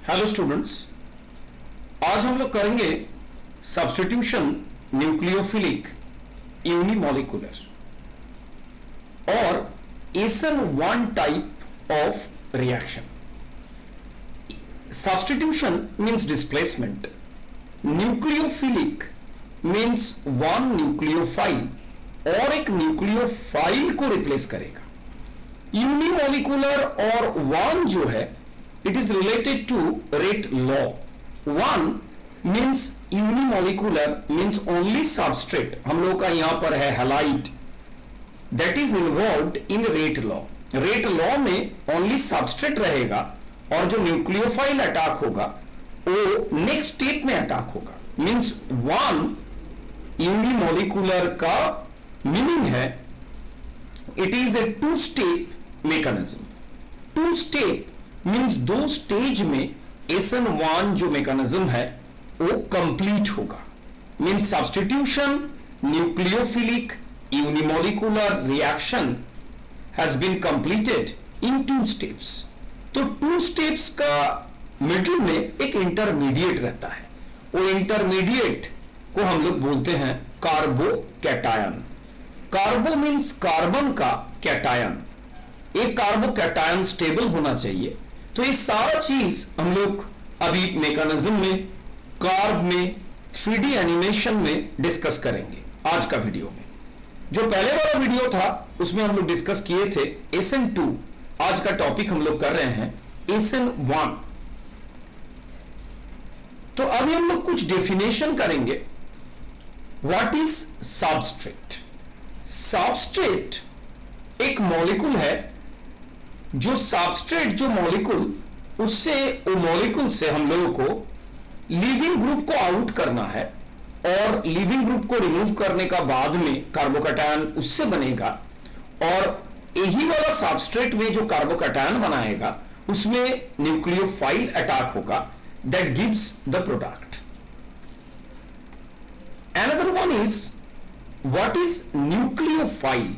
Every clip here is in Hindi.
हेलो स्टूडेंट्स, आज हम लोग करेंगे सब्स्टिट्यूशन न्यूक्लियोफिलिक यूनिमॉलिक्यूलर और SN one type of reaction. Substitution means displacement, nucleophilic means one nucleophile और एक न्यूक्लियोफाइल को रिप्लेस करेगा। यूनिमॉलिक्यूलर और वन जो है it is related to rate law. One means unimolecular means only substrate, हम लोग का यहां पर है halide, that is involved in rate law. Rate law में only substrate रहेगा और जो न्यूक्लियोफाइल अटैक होगा वो नेक्स्ट स्टेप में अटैक होगा। मीन्स वन यूनिमोलिकुलर का मीनिंग है it is a two step mechanism. Two step means दो स्टेज में एसन वन जो मैकेनिज्म है वो कंप्लीट होगा। Means substitution nucleophilic unimolecular reaction has been completed in two steps. तो टू स्टेप्स का मिडिल में एक इंटरमीडिएट रहता है, वो इंटरमीडिएट को हम लोग बोलते हैं कार्बोकैटायन। कार्बो मीन्स कार्बन का, कैटायन एक कार्बोकैटायन स्टेबल होना चाहिए। तो ये सारा चीज हम लोग अभी मैकेनिज्म में, कार्ब में, 3D एनिमेशन में डिस्कस करेंगे आज का वीडियो में। जो पहले वाला वीडियो था उसमें हम लोग डिस्कस किए थे SN2। आज का टॉपिक हम लोग कर रहे हैं SN1। तो अभी हम लोग कुछ डेफिनेशन करेंगे। What is substrate? सबस्ट्रेट एक मॉलिक्यूल है जो सबस्ट्रेट जो मॉलिक्यूल, उससे वो मॉलिक्यूल से हम लोगों को लिविंग ग्रुप को आउट करना है और लिविंग ग्रुप को रिमूव करने का बाद में कार्बोकैटायन उससे बनेगा और यही वाला सबस्ट्रेट में जो कार्बोकैटायन बनाएगा उसमें न्यूक्लियोफाइल अटैक होगा, that gives the product. Another one is what is nucleophile?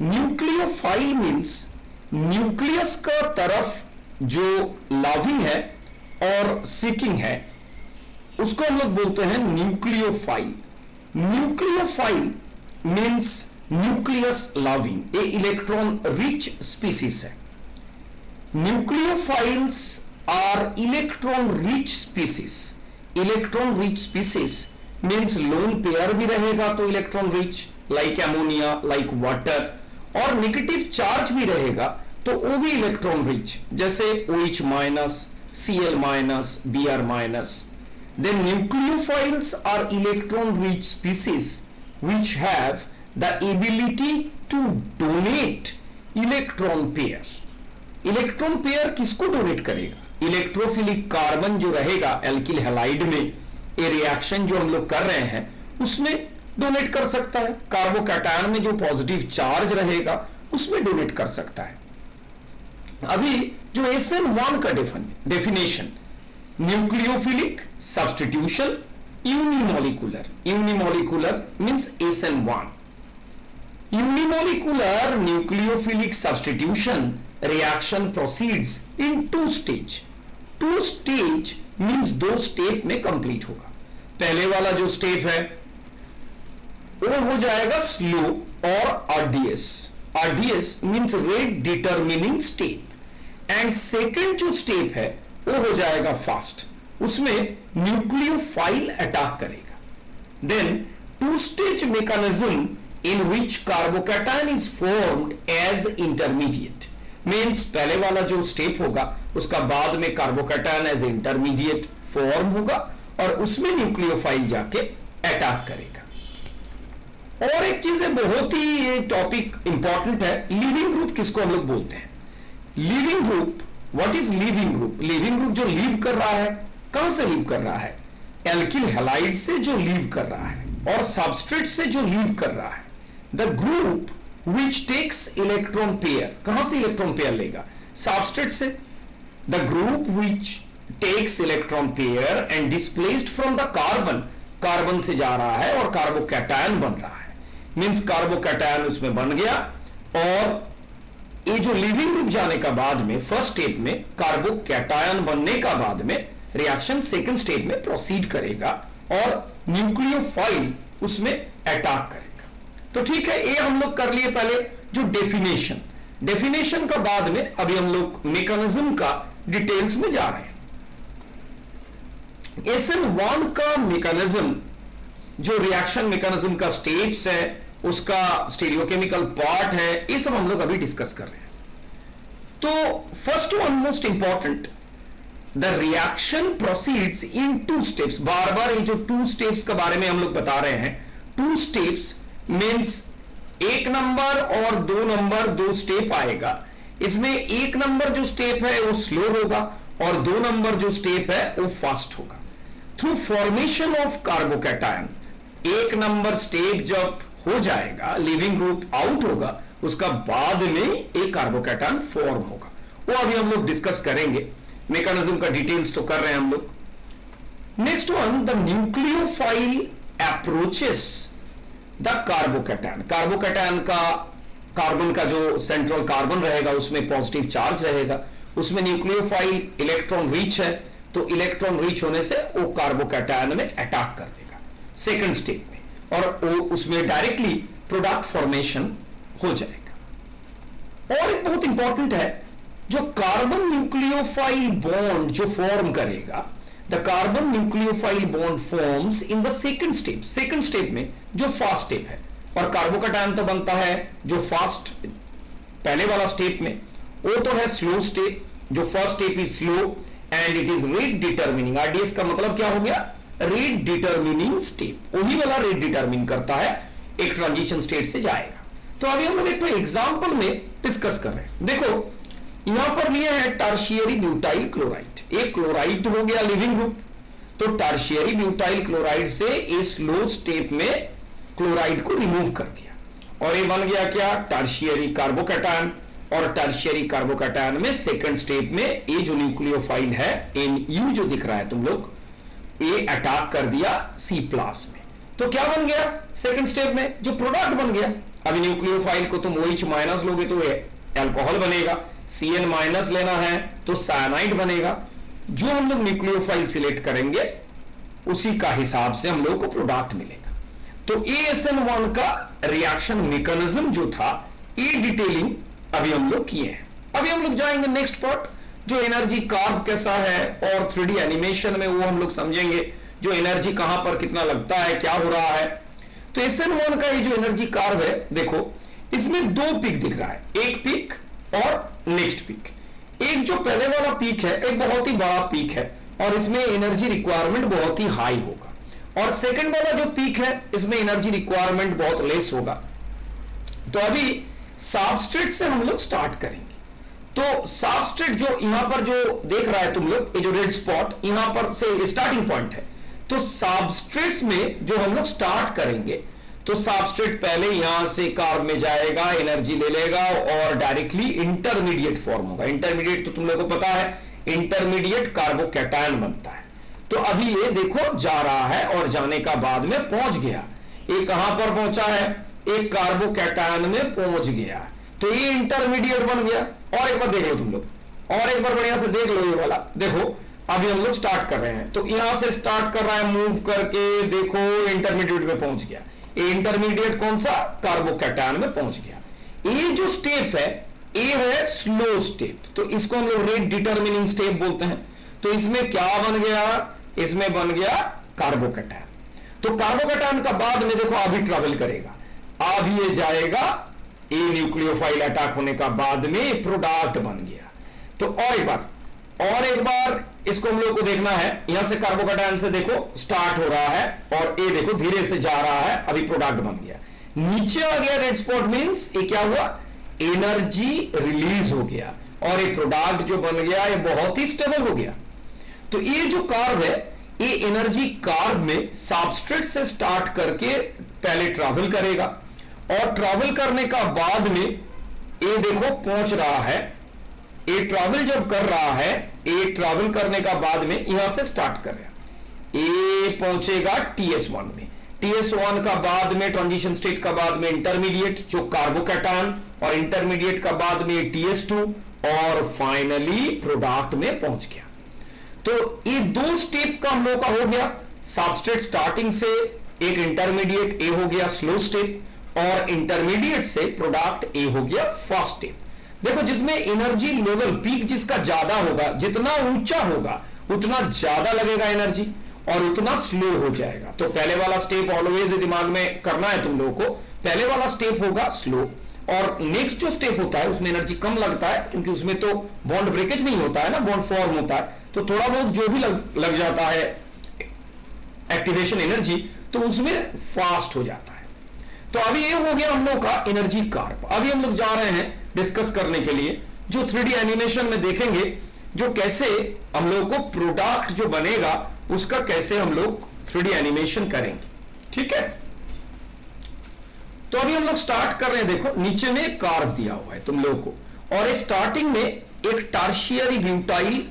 Nucleophile means nucleus का तरफ जो लविंग है और सीकिंग है उसको हम लोग बोलते हैं nucleophile. Nucleophile means nucleus loving, ये इलेक्ट्रॉन रिच स्पीसीज है। Nucleophiles are electron rich species. Electron rich species means lone pair भी रहेगा तो electron rich, like ammonia, like water, और नेगेटिव चार्ज भी रहेगा तो वो भी इलेक्ट्रॉन रिच, जैसे OH minus, Cl minus, Br minus. Then nucleophiles are electron rich species which have the ability to donate electron pairs. Electron pair किसको डोनेट करेगा? इलेक्ट्रोफिलिक कार्बन जो रहेगा एल्किल हैलाइड में, ये रिएक्शन जो हम लोग कर रहे हैं उसमें डोनेट कर सकता है। कार्बोकैटायन में जो पॉजिटिव चार्ज रहेगा उसमें डोनेट कर सकता है। अभी जो SN1 का definition, nucleophilic substitution unimolecular. Unimolecular means SN1। Unimolecular nucleophilic substitution reaction proceeds in two stage. Two stage means दो स्टेप में कंप्लीट होगा। पहले वाला जो स्टेप है वो हो जाएगा स्लो और RDS। RDS means rate determining step. And second जो स्टेप है वो हो जाएगा फास्ट, उसमें न्यूक्लियोफाइल अटैक करेगा। Then two stage mechanism in which carbocation is formed as intermediate. Means पहले वाला जो स्टेप होगा उसका बाद में कार्बोकैटायन एज इंटरमीडिएट फॉर्म होगा और उसमें न्यूक्लियोफाइल जाके अटैक करेगा। और एक चीज है, बहुत ही ये टॉपिक इंपॉर्टेंट है, लिविंग ग्रुप किसको हम लोग बोलते हैं? Leaving group, what is leaving group? Leaving group जो लीव कर रहा है, कहां से लीव कर रहा है? एल्किल हैलाइड से जो लीव कर रहा है और सबस्ट्रेट से जो लीव कर रहा है। The group which takes electron pair, कहां से इलेक्ट्रॉन पेयर लेगा? सबस्ट्रेट से। The group which takes electron pair and displaced from the carbon, carbon से जा रहा है और कार्बोकैटायन बन रहा है। मींस कार्बोकैटायन उसमें बन गया और ये जो लिविंग ग्रुप जाने का बाद में फर्स्ट स्टेप में कार्बोकैटायन बनने का बाद में रिएक्शन सेकंड स्टेप में प्रोसीड करेगा और न्यूक्लियोफाइल उसमें अटैक करेगा। तो ठीक है, ये हम लोग कर लिए पहले जो डेफिनेशन का बाद में अभी हम लोग मैकेनिज्म का डिटेल्स में जा रहे हैं। SN1 का मैकेनिज्म जो रिएक्शन मैकेनिज्म का स्टेप्स है, उसका स्टीरियोकेमिकल पार्ट है, ये सब हम लोग अभी डिस्कस कर रहे हैं। तो first one most important, the reaction proceeds in 2 steps. बार बार ये जो 2 स्टेप्स के बारे में हम लोग बता रहे हैं, 2 स्टेप्स मीन्स 1 नंबर और 2 नंबर 2 स्टेप आएगा। इसमें 1 नंबर जो स्टेप है वो स्लो होगा और 2 नंबर जो स्टेप है वो फास्ट होगा। Through formation of carbocation, 1 number step जब हो जाएगा, लिविंग ग्रुप आउट होगा, उसका बाद में एक कार्बोकैटायन फॉर्म होगा। वो अभी हम लोग डिस्कस करेंगे, मैकेनिज्म का डिटेल्स तो कर रहे हैं हम लोग। Next one, the nucleophile approaches the carbocation. Carbocation का कार्बन का जो सेंट्रल कार्बन रहेगा उसमें पॉजिटिव चार्ज रहेगा, उसमें न्यूक्लियोफाइल इलेक्ट्रॉन रीच है, तो इलेक्ट्रॉन रीच होने से वो कार्बोकैटायन में अटैक कर देगा सेकंड स्टेप में, और वो उसमें डायरेक्टली प्रोडक्ट फॉर्मेशन हो जाएगा। और एक बहुत इंपॉर्टेंट है, जो कार्बन न्यूक्लियोफाइल बॉन्ड जो फॉर्म करेगा, the carbon nucleophile bond forms in the second step. Second step में जो फास्ट स्टेप है, और कार्बोकैटायन तो बनता है जो फास्ट पहले वाला स्टेप में, वो तो है स्लो स्टेप। जो first step is slow and it is rate determining. RDS का मतलब क्या हो गया? Rate determining step. वही वाला रेट डिटरमिन करता है, एक ट्रांजिशन स्टेट से जाएगा। तो अभी हम लोग एक एग्जांपल में डिस्कस कर रहे हैं। देखो यहां पर लिए है टर्शियरी ब्यूटाइल क्लोराइड। एक क्लोराइड हो गया लिविंग ग्रुप, तो टर्शियरी ब्यूटाइल क्लोराइड से इस स्लो स्टेप में क्लोराइड को रिमूव कर दिया और ये बन गया क्या? Tertiary carbocation. और टर्शियरी कार्बोकैटायन में सेकंड स्टेप में ये जो न्यूक्लियोफाइल है, NU जो दिख रहा है तुम लोग, ये अटैक कर दिया C प्लस में। तो क्या बन गया सेकंड स्टेप में? जो प्रोडक्ट बन गया। अभी न्यूक्लियोफाइल को तुम OH माइनस लोगे तो ये अल्कोहल बनेगा, CN माइनस लेना है तो साइनाइड बनेगा। जो हम लोग न्यूक्लियोफाइल सिलेक्ट करेंगे उसी का हिसाब से हम लोग को प्रोडक्ट मिलेगा। तो ASN1 का रिएक्शन मैकेनिज्म जो था, ये डिटेलिंग अभी हम लोग किए हैं। अभी हम लोग जाएंगे नेक्स्ट पार्ट, जो एनर्जी कार्ब कैसा है और 3D एनिमेशन में वो हम लोग समझेंगे, जो एनर्जी कहां पर कितना लगता है, क्या हो रहा है। तो SN1 का ये जो एनर्जी कार्ब है, देखो इसमें 2 पीक दिख रहा है, एक पीक और नेक्स्ट पीक। एक जो पहले वाला पीक है एक बहुत ही बड़ा पीक है और इसमें एनर्जी रिक्वायरमेंट बहुत ही हाई होगा, और सेकंड वाला जो पीक है इसमें एनर्जी रिक्वायरमेंट बहुत लेस होगा। तो अभी सबस्ट्रेट से हम लोग स्टार्ट करेंगे। तो सबस्ट्रेट जो यहां पर जो देख रहा है तुम लोग, ये जो रेड स्पॉट यहां पर से स्टार्टिंग पॉइंट है। तो सबस्ट्रेट्स में जो हम लोग स्टार्ट करेंगे, तो सबस्ट्रेट पहले यहां से कार्ब में जाएगा, एनर्जी ले लेगा और डायरेक्टली इंटरमीडिएट फॉर्म होगा। इंटरमीडिएट तो तुम लोगों को पता है, इंटरमीडिएट कार्बोकैटायन बनता है। तो अभी ये देखो जा रहा है और जाने का बाद में पहुंच गया। ये कहां पर पहुंचा है? एक कार्बोकैटायन में पहुंच गया, तो ये इंटरमीडिएट बन गया। और एक बार देख लो तुम लोग, और एक बार बढ़िया से देख लो ये वाला। देखो अभी हम लोग स्टार्ट कर रहे हैं, तो यहां से स्टार्ट कर रहा है मूव करके, देखो इंटरमीडिएट में पहुंच गया। ये इंटरमीडिएट कौन सा? कार्बोकैटायन में पहुंच गया। ये जो स्टेप है ये है स्लो स्टेप, तो इसको हम लोग रेट डिटरमिनिंग स्टेप बोलते हैं। तो इसमें क्या बन गया? इसमें बन गया कार्बोकैटायन। तो कार्बोकैटायन का बाद में देखो अभी ट्रेवल करेगा, अब ये जाएगा, ए न्यूक्लियोफाइल अटैक होने का बाद में प्रोडक्ट बन गया। तो और एक बार इसको हम लोग को देखना है, यहां से कार्बोकैटायन से देखो स्टार्ट हो रहा है और ए देखो धीरे से जा रहा है, अभी प्रोडक्ट बन गया, नीचे आ गया रेड स्पॉट, मींस ये क्या हुआ? एनर्जी रिलीज हो गया और ये प्रोडक्ट जो बन गया ये बहुत ही स्टेबल हो गया। तो ये जो कार्ब है, ये एनर्जी कार्ब में सबस्ट्रेट से स्टार्ट करके पहले ट्रैवल करेगा और ट्रैवल करने का बाद में ये देखो पहुंच रहा है। ये ट्रैवल जब कर रहा है, ये ट्रैवल करने का बाद में यहां से स्टार्ट कर रहा है, ये पहुंचेगा TS1 में। TS1 का बाद में ट्रांजिशन स्टेट का बाद में इंटरमीडिएट जो कार्बोकैटायन, और इंटरमीडिएट का बाद में TS2, और फाइनली प्रोडक्ट में पहुंच गया। तो ये दो स्टेप का हम लोग का हो गया। सबस्ट्रेट स्टार्टिंग से एक इंटरमीडिएट ए हो गया स्लो स्टेप, और इंटरमीडिएट से प्रोडक्ट ए हो गया फास्ट स्टेप। देखो, जिसमें एनर्जी लेवल पीक जिसका ज्यादा होगा, जितना ऊंचा होगा उतना ज्यादा लगेगा एनर्जी और उतना स्लो हो जाएगा। तो पहले वाला स्टेप ऑलवेज दिमाग में करना है तुम लोगों को। पहले वाला स्टेप होगा स्लो, और नेक्स्ट जो स्टेप होता है उसमें एनर्जी कम लगता है, क्योंकि उसमें तो बॉन्ड ब्रेकेज नहीं होता है ना, बॉन्ड फॉर्म होता है। तो थोड़ा बहुत जो भी लग जाता है एक्टिवेशन एनर्जी, तो उसमें फास्ट हो जाता है। तो अभी ये हो गया हम लोग का एनर्जी कार्ब। अभी हम लोग जा रहे हैं डिस्कस करने के लिए जो 3D एनिमेशन में देखेंगे, जो कैसे हम लोग को प्रोडक्ट जो बनेगा उसका कैसे हम लोग 3D एनिमेशन करेंगे। ठीक है, तो अभी हम लोग स्टार्ट कर रहे हैं। देखो, नीचे में कार्व दिया हुआ है तुम लोगों को, और स्टार्टिंग में एक टर्शियरी ब्यूटाइल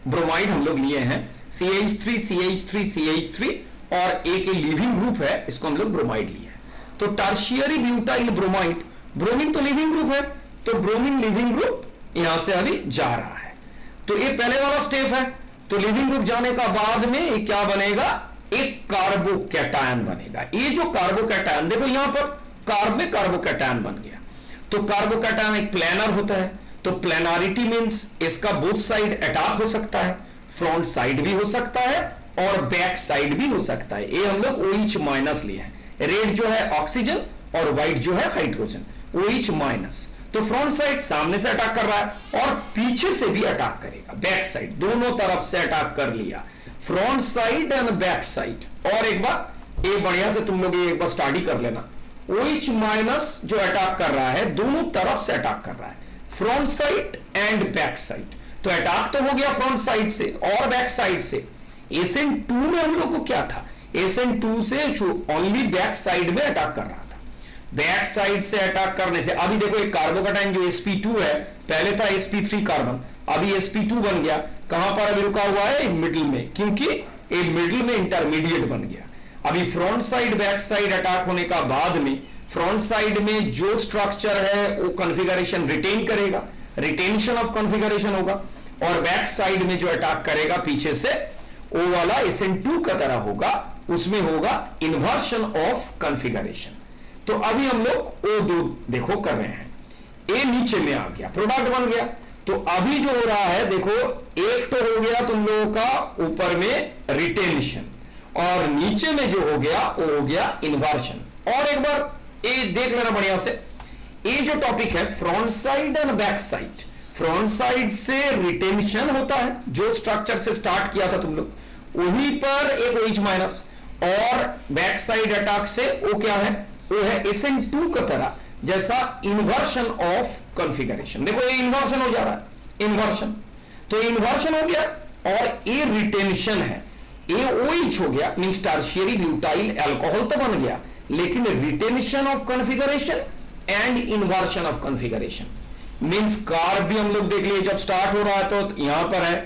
ब्रोमाइड हम लोग लिए हैं, CH3 CH3 CH3, और एक लिविंग ग्रुप है, इसको हम लोग ब्रोमाइड लिए हैं। तो टर्शियरी ब्यूटाइल ब्रोमाइड, ब्रोमीन तो लिविंग ग्रुप है, तो ब्रोमीन लिविंग ग्रुप यहां से अभी जा रहा है। तो ये पहले वाला स्टेप है। तो लिविंग ग्रुप जाने का बाद में ये क्या बनेगा, एक कार्बोकैटायन बनेगा। ये जो कार्बोकैटायन, देखो यहां पर कार्ब में कार्बोकैटायन बन गया। तो कार्बोकैटायन एक प्लेनर होता है, तो प्लेनारिटी मींस इसका बोथ साइड अटैक हो सकता है, फ्रंट साइड भी हो सकता है और बैक साइड भी हो सकता है। ये हम लोग OH माइनस लिए हैं। रेड जो है ऑक्सीजन और व्हाइट जो है हाइड्रोजन, OH माइनस। तो फ्रंट साइड सामने से अटैक कर रहा है और पीछे से भी अटैक करेगा, बैक साइड, दोनों तरफ से अटैक कर लिया, front side and back side. और एक बार ये बढ़िया से तुम लोग ये एक बार स्टडी कर लेना, OH माइनस जो अटैक कर रहा है दोनों तरफ से अटैक कर रहा है, front side and back side. तो अटैक तो हो गया फ्रंट साइड से और बैक साइड से। SN2 में हम लोग को क्या था, SN2 से ओनली बैक साइड में अटैक कर रहा था। बैक साइड से अटैक करने से अभी देखो एक कार्बोकैटायन जो sp2 है, पहले था sp3 कार्बन, अभी sp2 बन गया। कहां पर अभी रुका हुआ है, मिडिल में, क्योंकि ये मिडिल में इंटरमीडिएट बन गया। अभी front side back side attack होने का बाद में फ्रंट साइड में जो स्ट्रक्चर है वो कॉन्फ़िगरेशन रिटेन करेगा, रिटेंशन ऑफ कॉन्फ़िगरेशन होगा, और बैक साइड में जो अटैक करेगा पीछे से वो वाला SN2 का तरह होगा, उसमें होगा इन्वर्शन ऑफ कॉन्फ़िगरेशन। तो अभी हम लोग O2 देखो कर रहे हैं, ए नीचे में आ गया, प्रोडक्ट बन गया। तो अभी जो हो रहा है देखो, एक तो हो गया तुम लोगों का ऊपर में रिटेंशन, और नीचे में जो हो गया वो हो गया इन्वर्शन। और एक बार ये देख लेना बढ़िया से, ये जो टॉपिक है front side and back side, front side से रिटेंशन होता है, जो स्ट्रक्चर से स्टार्ट किया था तुम लोग, वहीं पर एक OH माइनस, और बैक साइड अटैक से वो क्या है, वो है SN2 का तरह जैसा इन्वर्शन ऑफ कॉन्फ़िगरेशन। देखो ये इन्वर्शन हो जा रहा है, इन्वर्शन, तो इन्वर्शन हो गया, और ये रिटेंशन है, ये OH हो गया, मींस टर्शियरी ब्यूटाइल अल्कोहल तो बन गया, लेकिन retention of configuration and inversion of configuration means carb भी हम लोग देख लिए जब स्टार्ट हो रहा है, तो यहां पर है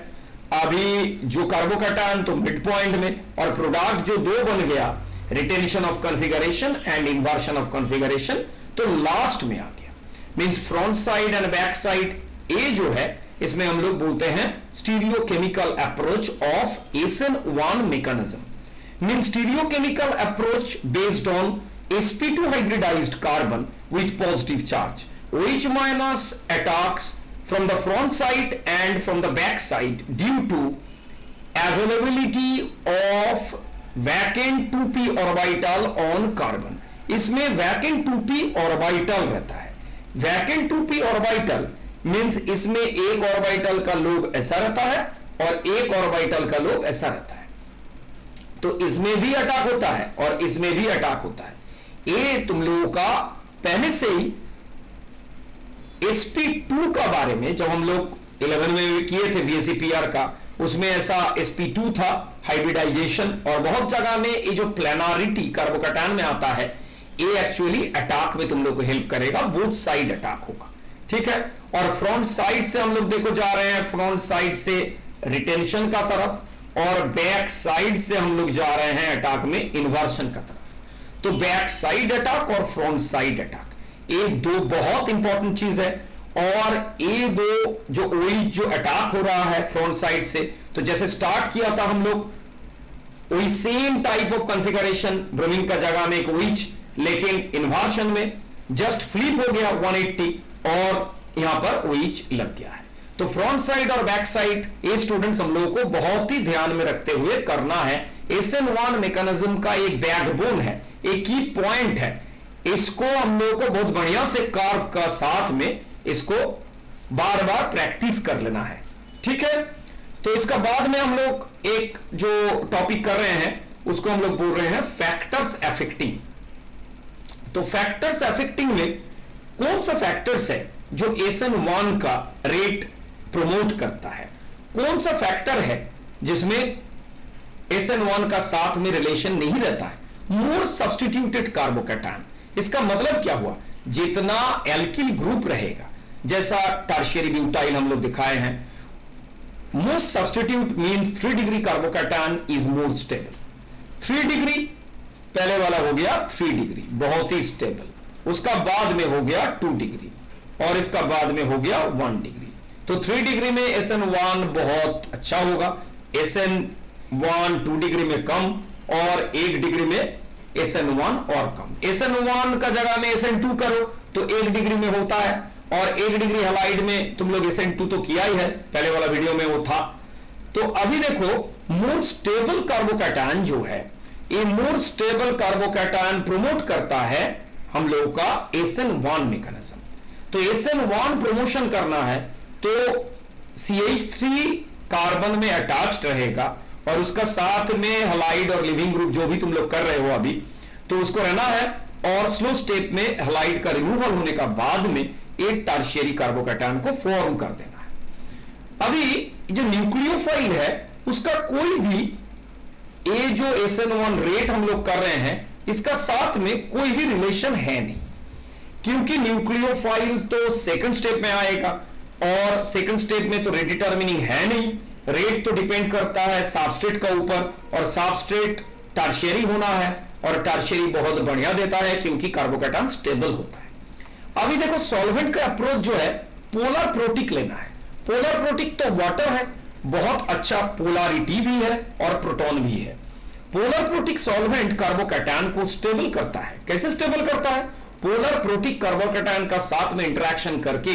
अभी जो कार्बोकैटायन तो मिड पॉइंट में, और प्रोडक्ट जो दो बन गया, retention of configuration and inversion of configuration, तो लास्ट में आ गया। Means front side and back side, ए जो है इसमें हम लोग बोलते हैं stereochemical approach of SN1 mechanism। Means stereochemical approach based on sp2 hybridized carbon with positive charge, OH minus attacks from the front side and from the back side due to availability of vacant 2p orbital on carbon। इसमें vacant 2p orbital रहता है। vacant 2p orbital मींस इसमें एक ऑर्बिटल का लोब ऐसा रहता है और एक ऑर्बिटल का लोब ऐसा रहता है, तो इसमें भी अटैक होता है और इसमें भी अटैक होता है। ये तुम लोगों का पहले से ही sp2 का बारे में जब हम लोग 11 में किए थे VSEPR का, उसमें ऐसा sp2 था हाइब्रिडाइजेशन, और बहुत जगह में ये जो प्लेनारिटी कार्बोकैटायन में आता है ये एक्चुअली अटैक में तुम लोग को हेल्प करेगा, बोथ साइड अटैक होगा, ठीक है। और फ्रंट साइड से हम लोग देखो जा रहे हैं, फ्रंट साइड से रिटेंशन का तरफ, और बैक साइड से हम लोग जा रहे हैं अटैक में इन्वर्शन का तरफ। तो बैक साइड अटैक और फ्रंट साइड अटैक, ये दो बहुत इंपॉर्टेंट चीज है। और ये दो जो OH जो अटैक हो रहा है फ्रंट साइड से, तो जैसे स्टार्ट किया था हम लोग वही same type of configuration, bromine का जगह में एक OH, लेकिन इन्वर्शन में जस्ट फ्लिप हो गया 180 और यहां पर OH लग गया है। तो फ्रंट साइड और बैक साइड ये स्टूडेंट्स हम लोगों को बहुत ही ध्यान में रखते हुए करना है। SN1 मैकेनिज्म का एक बैकबोन है, एक की पॉइंट है, इसको हम लोगों को बहुत बढ़िया से कार्व का साथ में इसको बार बार प्रैक्टिस कर लेना है, ठीक है। तो इसका बाद में हम लोग एक जो टॉपिक कर रहे हैं उसको हम लोग बोल रहे हैं फैक्टर्स अफेक्टिंग। तो फैक्टर्स अफेक्टिंग में कौन सा फैक्टर्स है जो SN1 का रेट प्रमोट करता है, कौन सा फैक्टर है जिसमें SN1 का साथ में रिलेशन नहीं रहता है? मोर सब्स्टिट्यूटेड कार्बोकैटायन। इसका मतलब क्या हुआ, जितना एल्किल ग्रुप रहेगा, जैसा टर्शियरी ब्यूटाइल हम लोग दिखाए हैं, most substitute means 3 degree carbocation is more stable. 3 degree पहले वाला हो गया 3 डिग्री बहुत ही स्टेबल, उसका बाद में हो गया 2 डिग्री और इसका बाद में हो गया 1 डिग्री। तो 3 डिग्री में SN1 बहुत अच्छा होगा, SN1 2 डिग्री में कम और 1 डिग्री में SN1 और कम। SN1 का जगह में SN2 करो तो 1 डिग्री में होता है और 1 डिग्री हैलाइड में तुम लोग SN2 तो किया ही है, पहले वाला वीडियो में वो था। तो अभी देखो मोर स्टेबल कार्बोकैटायन जो है, ये मोर स्टेबल कार्बोकैटायन प्रमोट करता है हम लोगों का SN1 मैकेनिज्म। तो SN1 प्रमोशन करना है तो CH3 कार्बन में अटैच्ड रहेगा और उसका साथ में हैलाइड और लिविंग ग्रुप जो भी तुम लोग कर रहे हो अभी, तो उसको रहना है और स्लो स्टेप में हैलाइड का रिमूवल होने का बाद में एक टर्शियरी कार्बोकैटायन को फॉर्म कर देना है। अभी जो न्यूक्लियोफाइल है उसका कोई भी ये जो SN1 रेट हम लोग कर रहे हैं इसका साथ में कोई भी रिलेशन है नहीं, क्योंकि न्यूक्लियोफाइल तो सेकंड स्टेप में आएगा और सेकंड स्टेप में तो रेट डिटर्मिनिंग है नहीं, रेट तो डिपेंड करता है सबस्ट्रेट का ऊपर और सबस्ट्रेट टर्शियरी होना है और टर्शियरी बहुत बढ़िया देता है क्योंकि कार्बोकैटायन स्टेबल होता है। अभी देखो सॉल्वेंट का अप्रोच जो है पोलर प्रोटिक लेना है। पोलर प्रोटिक तो वाटर है, बहुत अच्छा पोलैरिटी भी है और प्रोटॉन भी है। पोलर प्रोटिक सॉल्वेंट कार्बोकैटायन को स्टेबल करता है। कैसे स्टेबल करता है? पोलर प्रोटिक कार्बोकैटायन का साथ में इंटरेक्शन करके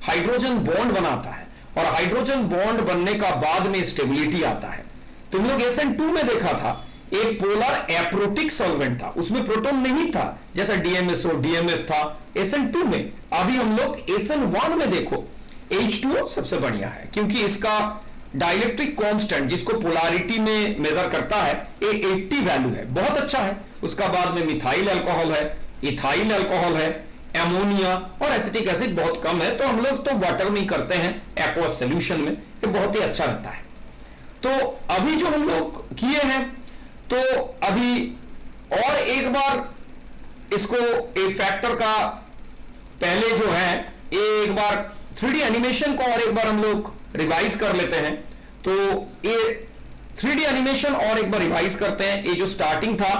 हाइड्रोजन बॉन्ड बनाता है और हाइड्रोजन बॉन्ड बनने का बाद में स्टेबिलिटी आता है। तुम लोग SN2 में देखा था एक पोलर एप्रोटिक सॉल्वेंट था, उसमें प्रोटॉन नहीं था जैसा DMSO DMF था SN2 में। अभी हम लोग SN1 में देखो H2O सबसे बढ़िया है क्योंकि इसका डाइलेक्ट्रिक कांस्टेंट जिसको पोलैरिटी में मेजर करता है ये 80 वैल्यू है, बहुत अच्छा है। उसका बाद में मिथाइल अल्कोहल है, इथाइल अल्कोहल है, एमोनिया और एसिटिक एसिड बहुत कम है, तो हम लोग तो वाटर में करते हैं एक्वस सॉल्यूशन में, ये बहुत ही अच्छा रहता है। तो अभी जो हम लोग किए हैं तो अभी और एक बार इसको एक फैक्टर का पहले जो है एक बार 3D एनिमेशन को और एक बार हम लोग रिवाइज कर लेते हैं। तो ये 3D एनिमेशन और एक बार रिवाइज करते हैं। ये जो स्टार्टिंग था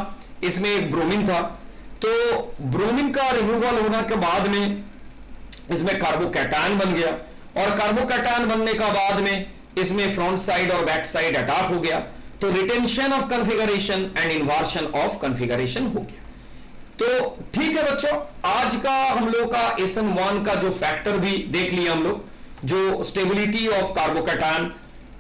इसमें एक ब्रोमीन था, तो ब्रोमीन का रिमूवल होने के बाद में इसमें कार्बोकैटायन बन गया और कार्बोकैटायन बनने का बाद में इसमें फ्रंट साइड और बैक साइड अटैक हो गया, तो retention of configuration and inversion of configuration हो गया। तो ठीक है बच्चों, आज का हम लोग का SN1 का जो फैक्टर भी देख लिया हम लोग, जो स्टेबिलिटी ऑफ कार्बोकैटायन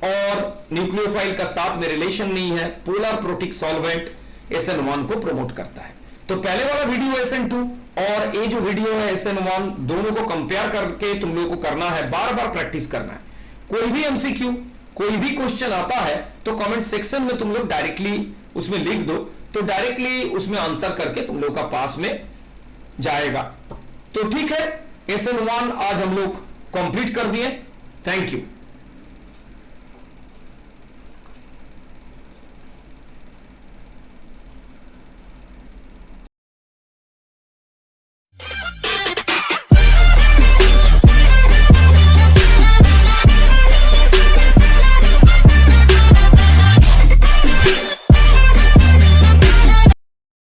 और न्यूक्लियोफाइल का साथ में रिलेशन नहीं है, पोलर प्रोटिक सॉल्वेंट SN1 को प्रमोट करता है। तो पहले वाला वीडियो SN2 और ये जो वीडियो है SN1 दोनों को कंपेयर करके तुम लोगों को करना है, बार बार प्रैक्टिस करना है। कोई भी MCQ कोई भी क्वेश्चन आता है तो कमेंट सेक्शन में तुम लोग डायरेक्टली उसमें लिख दो, तो डायरेक्टली उसमें आंसर करके तुम लोग का पास में जाएगा। तो ठीक है, SN1 आज हम लोग कंप्लीट कर दिए। Thank you.